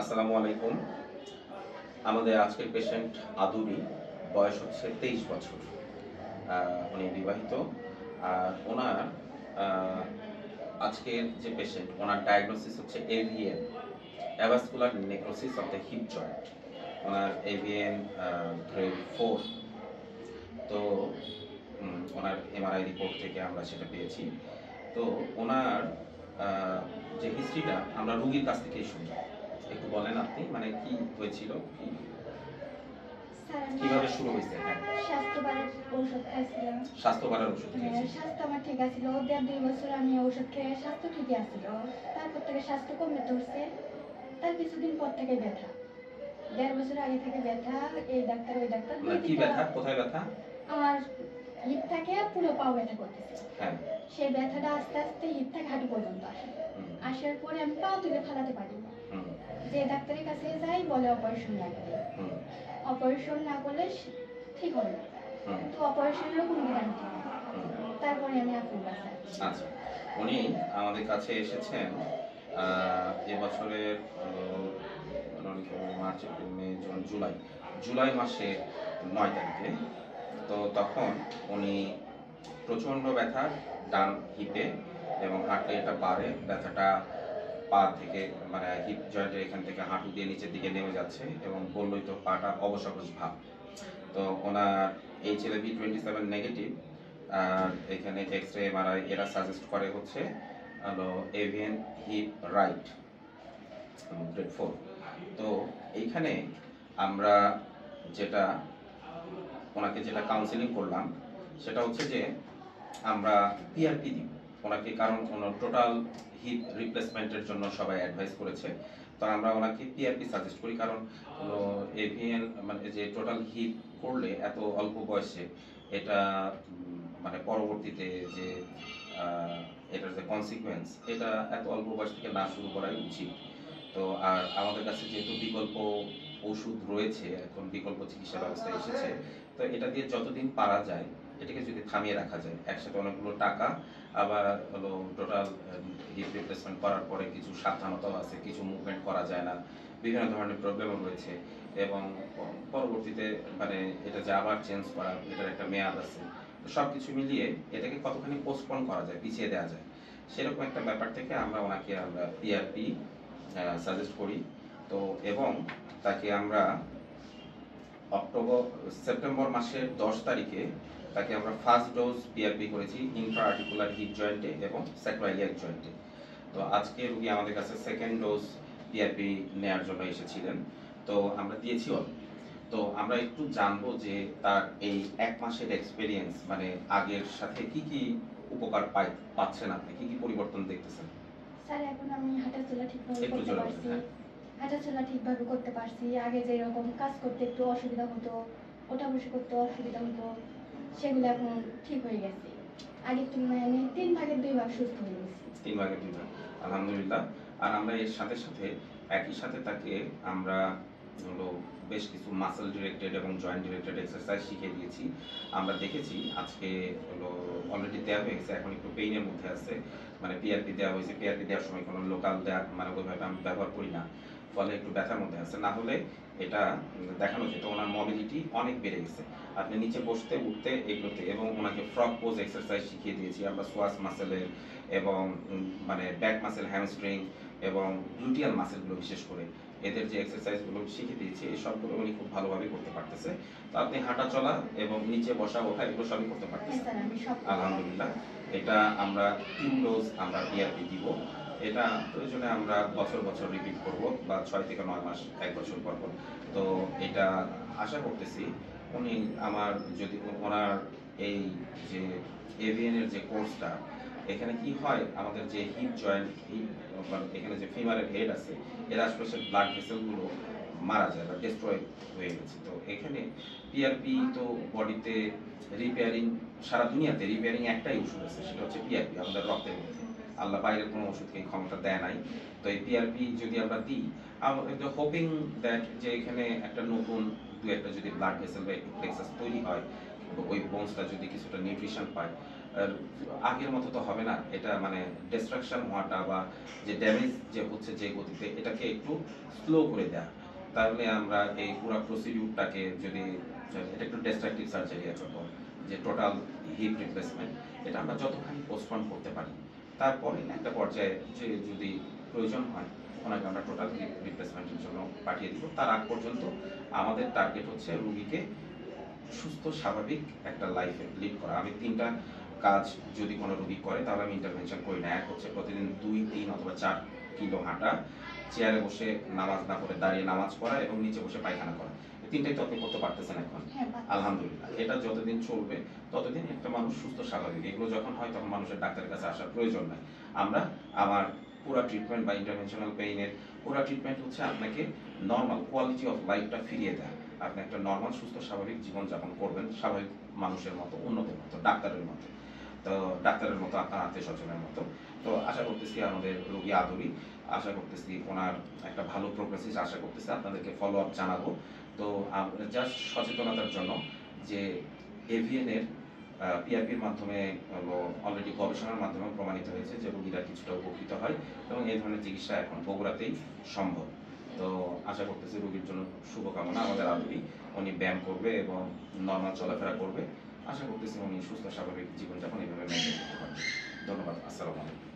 আসসালামু আলাইকুম। আমাদের আজকের পেশেন্ট আদুরি, বয়স হচ্ছে 23 বছর। উনি বিবাহিত। আর ওনার আজকের যে পেশেন্ট, ওনার ডায়াগনোসিস হচ্ছে AVN, avascular necrosis of the hip joint. Owner AVN grade 4। তো ওনার এমআরআই রিপোর্ট থেকে আমরা সেটা পেয়েছি। তো ওনার যে হিস্ট্রিটা আমরা রুগীর কাছ থেকেই শুনি। একটু বলেন আপনি, মানে কি হয়েছিল, কি স্যার, আমি কিভাবে শুরু হয়েছে? হ্যাঁ, স্বাস্থ্য বাড়ার ঔষধ খাইছিলাম। স্বাস্থ্য বাড়ার ওষুধ হ্যাঁ, খেয়েছি। স্বাস্থ্য আমার ঠিক আছিল। 1.5-2 বছর আমি ঔষধ খেয়ে স্বাস্থ্য ঠিকই আছিল। তারপর থেকে স্বাস্থ্য কমে ধরছে। তার কিছুদিন পর থেকে ব্যথা। 1.5 বছর আগে থেকে ব্যথা। এই ডাক্তার ওই ডাক্তার না, কি ব্যথা, কোথায় ব্যথা? আমার হিপ থেকে পুরো পাও ব্যথা করতেছে। হ্যাঁ। সেই ব্যথাটা আস্তে আস্তে হিপ থেকে হাঁটু পর্যন্ত আসে। আসার পরে আমি পা তুলে ফেলাতে পারি না। যে ডাক্তারের কাছে যাই বলে অপারেশন লাগবে। অপারেশন না করলে ঠিক হবে না। তো অপারেশনেরও কোনো গ্যারান্টি নেই। তারপরে আমি আপনার কাছে আচ্ছা, উনি আমাদের কাছে এসেছেন এবছরের মার্চ, এপ্রিল, মে, জুন, জুলাই জুলাই মাসে 9 তারিখে। তো তখন উনি প্রচণ্ড ব্যথা ডান হিপে, এবং হাঁটলে এটা বাড়ে, ব্যথাটা পা থেকে মানে হিপ জয়েন্টের এখান থেকে হাঁটু দিয়ে নিচের দিকে নেমে যাচ্ছে, এবং বললই তো পাটা অবশ অবশ ভাব। তো ওনার HLA-B27 নেগেটিভ, আর এখানে এক্সরে এমআরআই এরা সাজেস্ট করে হচ্ছে হলো এভিএন হিপ রাইট গ্রেড 4। তো এইখানে আমরা যেটা ওনাকে যেটা কাউন্সিলিং করলাম সেটা হচ্ছে যে আমরা পিআরপি দিব ওনাকে, কারণ ওনার টোটাল হিপ রিপ্লেসমেন্টের জন্য সবাই অ্যাডভাইস করেছে। তো আমরা ওনাকে পিআরপি সাজেস্ট করি, কারণ এভিএন মানে যে টোটাল হিপ করলে এত অল্প বয়সে এটা মানে পরবর্তীতে যে এটার যে কনসিকুয়েন্স, এটা এত অল্প বয়স থেকে না শুরু করাই উচিত। তো আর আমাদের কাছে যেহেতু বিকল্প ওষুধ রয়েছে, এখন বিকল্প চিকিৎসা ব্যবস্থা এসেছে, তো এটা দিয়ে যতদিন পারা যায় এটাকে যদি থামিয়ে রাখা যায়, একসাথে অনেকগুলো টাকা, আবার হলো টোটাল হিপ রিপ্লেসমেন্ট করার পরে কিছু সাবধানতাও আছে, কিছু মুভমেন্ট করা যায় না, বিভিন্ন ধরনের প্রবলেমও রয়েছে, এবং পরবর্তীতে মানে এটা যে আবার চেঞ্জ করা, এটার একটা মেয়াদ আছে। তো সব কিছু মিলিয়ে এটাকে কতখানি পোস্টপোন করা যায়, পিছিয়ে দেওয়া যায়, সেরকম একটা ব্যাপার থেকে আমরা পিআরপি সাজেস্ট করি। তো এবং তাকে আমরা সেপ্টেম্বর মাসের 10 তারিখে তাকে আমরা ফার্স্ট ডোজ পিআরপি করেছি ইন্ট্রা আর্টিকুলার হিপ জয়েন্টে এবং স্যাক্রোইলিয়াক জয়েন্টে। তো আজকে রুগী আমাদের কাছে সেকেন্ড ডোজ পিআরপি নেওয়ার জন্য এসেছিলেন, তো আমরা দিয়েছি অলরেডি। তো আমরা একটু জানবো যে তার এই 1 মাসের এক্সপেরিয়েন্স, মানে আগের সাথে কি কি উপকার পাচ্ছেন, আপনি কি কি পরিবর্তন দেখতেছেন? স্যার, এখন আমি হাঁটাচলা ঠিকভাবে একটু করতে জোরে পারছি। বলুন। হাঁটাচলা ঠিকভাবে করতে পারছি। আগে যেরকম কাজ করতে একটু অসুবিধা হতো, ওঠা বসে করতে অসুবিধা হতো, সেগুলো এখন ঠিক হয়ে গেছে। আগের তুলনায় আমি 3/2 ভাগ সুস্থ হয়ে গেছি। 3 ভাগের 2 ভাগ, আলহামদুলিল্লাহ। আর আমরা এর সাথে সাথে একই সাথে তাকে আমরা হলো বেশ কিছু মাসল ডিরেক্টেড এবং জয়েন্ট ডিরেক্টেড এক্সারসাইজ শিখিয়ে দিয়েছি। আমরা দেখেছি আজকে হলো অলরেডি দেওয়া হয়ে গেছে, এখন একটু পেইনের মধ্যে আছে, মানে পিআরপি দেওয়া হয়েছে। পিআরপি দেওয়ার সময় কোনো লোকাল দেওয়া মানে ওইভাবে আমি ব্যবহার করি না, ফলে একটু ব্যথার মধ্যে আছে। না হলে এটা দেখানো যেত। ওনার মোবিলিটি অনেক বেড়ে গেছে, আপনি নিচে বসতে উঠতে এগুলোতে, এবং ওনাকে ফ্রগ পোজ এক্সারসাইজ শিখিয়ে দিয়েছি আমরা, সোয়াস মাসেলের এবং মানে ব্যাক মাসেল, হ্যামস্ট্রিং এবং গ্লুটিয়াল মাসেলগুলো বিশেষ করে এদের যে এক্সারসাইজগুলো শিখে দিয়েছি, এই সবগুলো উনি খুব ভালোভাবে করতে পারতেছে। তো আপনি হাঁটা চলা এবং নিচে বসা ওঠা এগুলো সবই করতে হ্যাঁ পারতেছেন, স্যার, আমি সব আলহামদুলিল্লাহ। এটা আমরা 3 ডোজ আমরা পিআরপি দিব। এটা প্রয়োজনে আমরা বছর বছর রিপিট করব, বা 6 থেকে 9 মাস, 1 বছর পর পর। তো এটা আশা করতেছি উনি আমার যদি ওনার এই যে এভিএন এর যে কোর্সটা, এখানে কি হয়, আমাদের যে হিপ জয়েন্ট, হিপ এখানে যে ফিমারের হেড আছে, এর আশপাশের ব্লাড ভেসেলগুলো মারা যায় বা ডিস্ট্রয় হয়ে গেছে। তো এখানে পিআরপি তো বডিতে রিপেয়ারিং, সারা দুনিয়াতে রিপেয়ারিং একটাই ওষুধ আছে, সেটা হচ্ছে পিআরপি, আমাদের রক্তের মধ্যে। আল্লাহ বাইরের কোনো ওষুধকে ক্ষমতা দেয় নাই। তো এই পিআরপি যদি আমরা দিই, আমরা হোপিং দ্যাট যে এখানে একটা নতুন একটা যদি ব্লাড ভেসেল বা একটু প্লেক্সাস তৈরি হয়, ওই বোনসটা যদি কিছুটা নিউট্রিশন পায়, আর আগের মতো তো হবে না, এটা মানে ডিস্ট্রাকশন হওয়াটা বা যে ড্যামেজ যে হচ্ছে যে গতিতে, এটাকে একটু স্লো করে দেয়া। তাহলে আমরা এই পুরো প্রসিডিউরটাকে যদি, এটা একটু ডিস্ট্রাকটিভ সার্জারি এখন, যে টোটাল হিপ রিপ্লেসমেন্ট, এটা আমরা যতখানি পোস্টপোন করতে পারি, তারপরে একটা পর্যায়ে যে যদি প্রয়োজন হয় ওনাকে আমরা টোটাল হিপ রিপ্লেসমেন্টের জন্য পাঠিয়ে দিব। তার আগ পর্যন্ত আমাদের টার্গেট হচ্ছে রুগীকে সুস্থ স্বাভাবিক একটা লাইফে লিড করা। আমি 3টা কাজ যদি কোনো রুগী করে তাহলে আমি ইন্টারভেনশন করি না। এক হচ্ছে প্রতিদিন 2, 3 অথবা 4 কিলো হাঁটা, চেয়ারে বসে নামাজ না পড়ে দাঁড়িয়ে নামাজ পড়া এবং নিচে বসে পায়খানা করা। এই 3টাই তো আপনি করতে পারতেছেন এখন, হ্যাঁ, পারতেছি। আলহামদুলিল্লাহ। এটা যতদিন চলবে ততদিন একটা মানুষ সুস্থ স্বাভাবিক। এগুলো যখন হয় তখন মানুষের ডাক্তারের কাছে আসার প্রয়োজন নাই। আমরা আমার পুরো ট্রিটমেন্ট বা ইন্টারভেনশনাল পেইনের পুরো ট্রিটমেন্ট হচ্ছে আপনাকে নর্মাল কোয়ালিটি অফ লাইফটা ফিরিয়ে দেয়। আপনি একটা নর্মাল সুস্থ স্বাভাবিক জীবনযাপন করবেন, স্বাভাবিক মানুষের মতো, উন্নতের মতো, ডাক্তারের মতো। তো ডাক্তারের মতো, আপনার আত্মীয় স্বজনের মতো। তো আশা করতেছি আমাদের রোগী আদরি, আশা করতেছি ওনার একটা ভালো প্রোগ্রেসিস আশা করতেছি, আপনাদেরকে ফলো আপ জানাবো। তো জাস্ট সচেতনতার জন্য যে এভিএনের পিআরপির মাধ্যমে অলরেডি গবেষণার মাধ্যমে প্রমাণিত হয়েছে যে রোগীরা কিছুটা উপকৃত হয় এবং এই ধরনের চিকিৎসা এখন বগুড়াতেই সম্ভব। তো আশা করতেছি রোগীর জন্য শুভকামনা। আমাদের আদরি উনি ব্যায়াম করবে এবং নর্মাল চলাফেরা করবে। আশা করতেছি উনি সুস্থ স্বাভাবিক জীবনযাপন এইভাবে মেনটেন করতে পারবে। ধন্যবাদ। আসসালামু আলাইকুম।